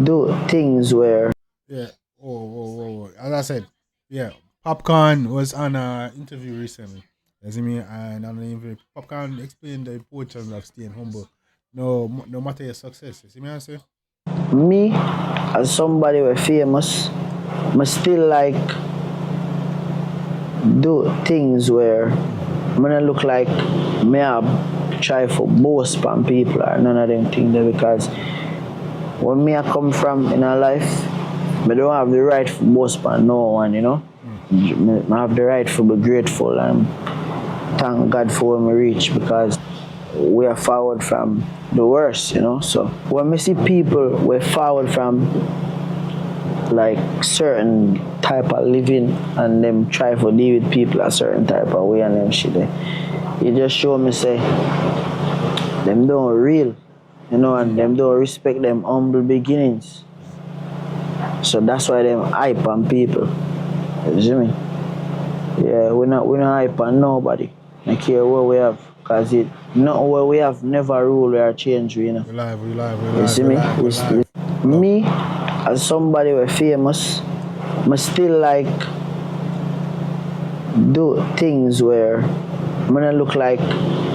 do things where Yeah. Oh. As I said, yeah. Popcaan was on an interview recently. As I mean, and on the interview, Popcaan explained the importance of staying humble. No matter your success. You see me I say? me, as somebody who famous, I still like do things where I'm gonna look like me have try for boast on people or none of them things there because when me I come from in a life, I don't have the right for boast on no one, you know. I have the right for be grateful and thank God for where I reach because we are forward from the worst, you know. So when I see people we're forward from like certain type of living and them try to deal with people a certain type of way and them shit there, it just show me say them don't real, you know, and them don't respect them humble beginnings. So that's why them hype on people. You see me? Yeah, we're not hype on nobody. I care what we have, cause it not what we have never rule or change, you know. We live. You see me? Me, as somebody who famous, I still like do things where I'm gonna look like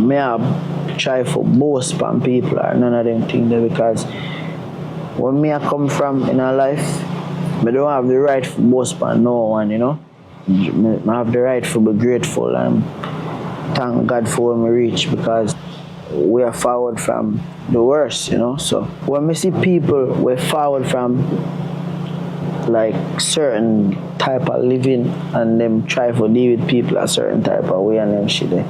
me have try for boast on people or none of them things there because when me I come from in a life, I don't have the right for boast on no one, you know. I have the right for be grateful and thank God for where I reach because we are forward from the worst, you know. So when I see people we're forward from like certain type of living and them try to deal with people a certain type of way and them shit there,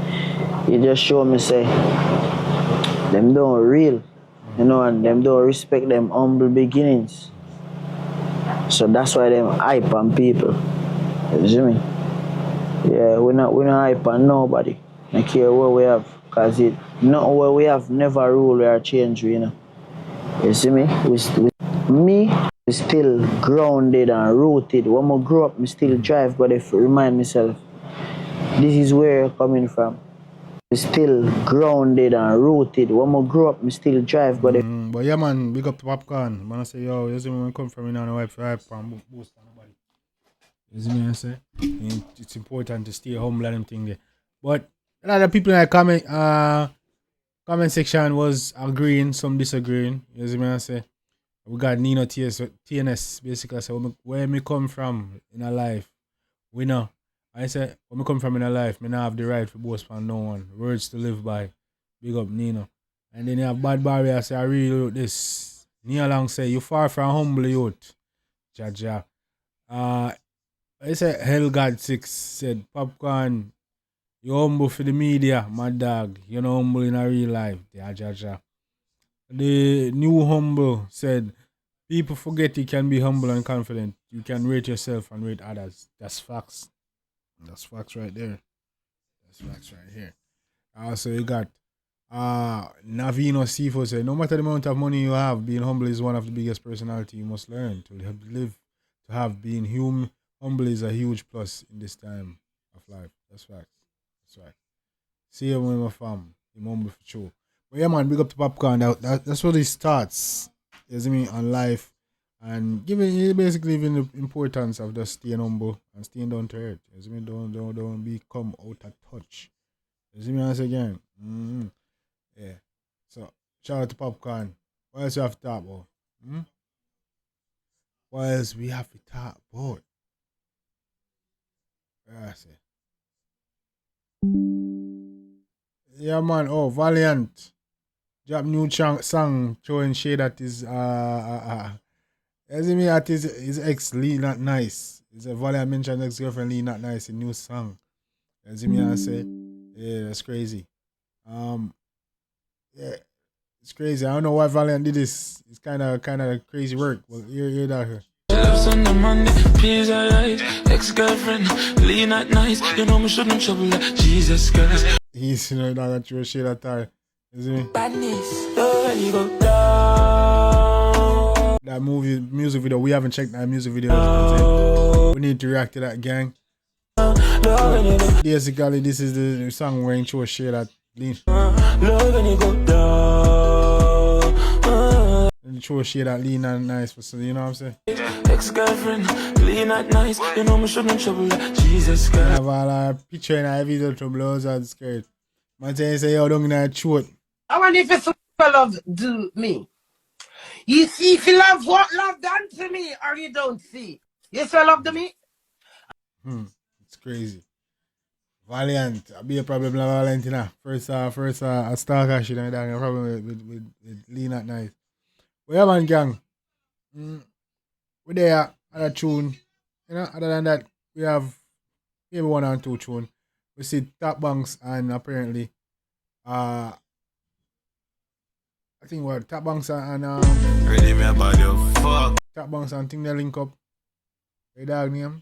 it just show me say them don't real, you know, and them don't respect them humble beginnings. So that's why them hype on people. You see me? Yeah, we're not hype on nobody. I care what we have, cause it not what we have never rule or change, you know. You see me? Me still grounded and rooted. When I grow up, I still drive, but if remind myself, this is where you're coming from. Still grounded and rooted. When I grow up, I still drive, but But yeah, man, big up to Popcaan. Man, I say, yo, you see me when I come from, you know, no hype and boost on nobody. You see me I say? And it's important to stay humble and them thing there. But a lot of people in the comment section was agreeing, some disagreeing. You see me I say? We got Nino TNS basically say where me come from in a life. We know. I said where me come from in a life, me not have the right to boast on no one. Words to live by. Big up Nino. And then you have Bad Barrier say I really wrote this. Neil Long say you far from humble youth. Jaja. I said Hell God 6 said Popcaan, you humble for the media, my dog. You're not humble in a real life. Yeah, Jaja. The new humble said people forget you can be humble and confident. You can rate yourself and rate others. That's facts. That's facts right there. That's facts right here. Also, you got Navino Sifo said, no matter the amount of money you have, being humble is one of the biggest personality you must learn to live. To have being humble is a huge plus in this time of life. That's facts. That's right. See you when my fam. I'm humble for sure. But yeah, man, big up to Popcaan. That's what it starts. You see me on life, and basically giving the importance of just staying humble and staying down to earth. You see me, don't become out of touch. You see me once again. Yeah. So shout out to Popcaan. What else we have to talk about? What else we have to talk about? I say. Yeah, man. Oh, Valiant. Drop new song showing shade that is as me at his ex LeeNotNice. It's a Valiant mentioned ex-girlfriend LeeNotNice, a new song. As me I say, yeah, that's crazy. Yeah, it's crazy. I don't know why Valiant did this. It's kinda crazy work. Well, hear that here. On the Monday, pizza right, ex-girlfriend, LeeNotNice. You know me shouldn't trouble like Jesus Christ. He's not gonna throw shade at her. You see me? Badness, you go down. That music video, we haven't checked that music video. We need to react to that, gang. Basically, this is the song where he throw shade at Lean. And show shade that LeeNotNice for some, you know what I'm saying? Ex-girlfriend, LeeNotNice. You know me shouldn't trouble like Jesus I Christ. have all our picture in our video to blows out scared. Man say, yo, don't get throat. I wonder if it's what love do me. You see if you love what love done to me or you don't see. You still love to me? It's crazy. Valiant, I be a problem with Valentina. First, a stalker shit, and a problem with LeeNotNice. But yeah, man, gang. We there at a tune. You know, other than that, we have maybe 1 or 2 tune. We see Top Banks and apparently, I think what Top Banks and Ready me about your fuck. Top Banks and thing they link up. The dog name.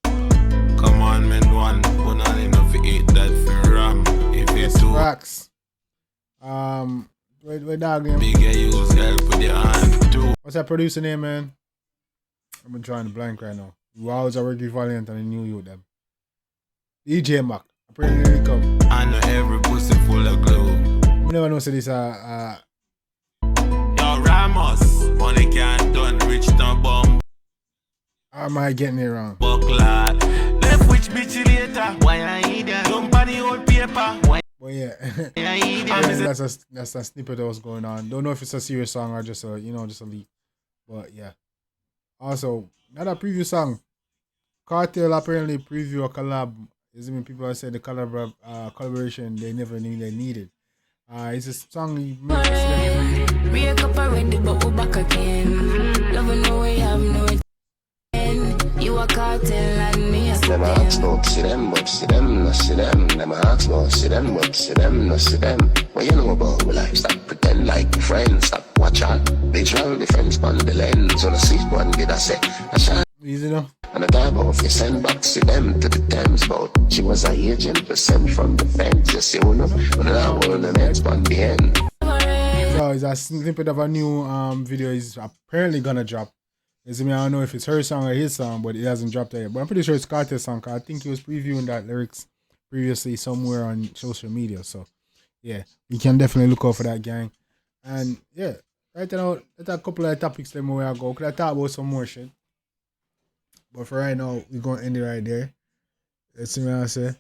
Come on, man, one. But not enough to eat that for ram. If it's too Rocks. Where dog name? big, you use girl, put your hand too. What's that producer name, man? I'm drawing the blank right now. We always are working Valiant and I knew you them. DJ Mac. Apparently they come. I know every pussy full of glue. We never know say this Yo, Ramos. Money can't done, rich no bomb. am I getting it wrong? Buckler. Left which bitch later. Why I eat that? Jump on the old paper. Why But yeah. I eat Yeah, that? that's a snippet that was going on. Don't know if it's a serious song or just a just a leak. But yeah. Also, another preview song. Cartel apparently preview a collab. Is mean people are saying the collaboration they never knew they needed. It's a song he mixed. Break up already, but we're back again. Loving no way, have no end. You a cartel and me a Them ask about see them, but see them, no see them. Them ask about see them, but see them, no see them. What you know about my life? Stop pretend like friends. Stop watch out. They travel the friends on the lens. On a seat one did I say I shot. Easy enough. And a dab off, you send back to them to the Thames boat. She was a agent, but sent from the fence. You see, you know, but now we're on the next one, the end. So it's a snippet of a new video is apparently gonna drop. I don't know if it's her song or his song, but it hasn't dropped yet. But I'm pretty sure it's Carter's song, cause I think he was previewing that lyrics previously somewhere on social media. So yeah, you can definitely look out for that, gang. And yeah, right now, there's a couple of topics that where I go. Could I talk about some more shit? But for right now, we're gonna end it right there. Let's see what I say.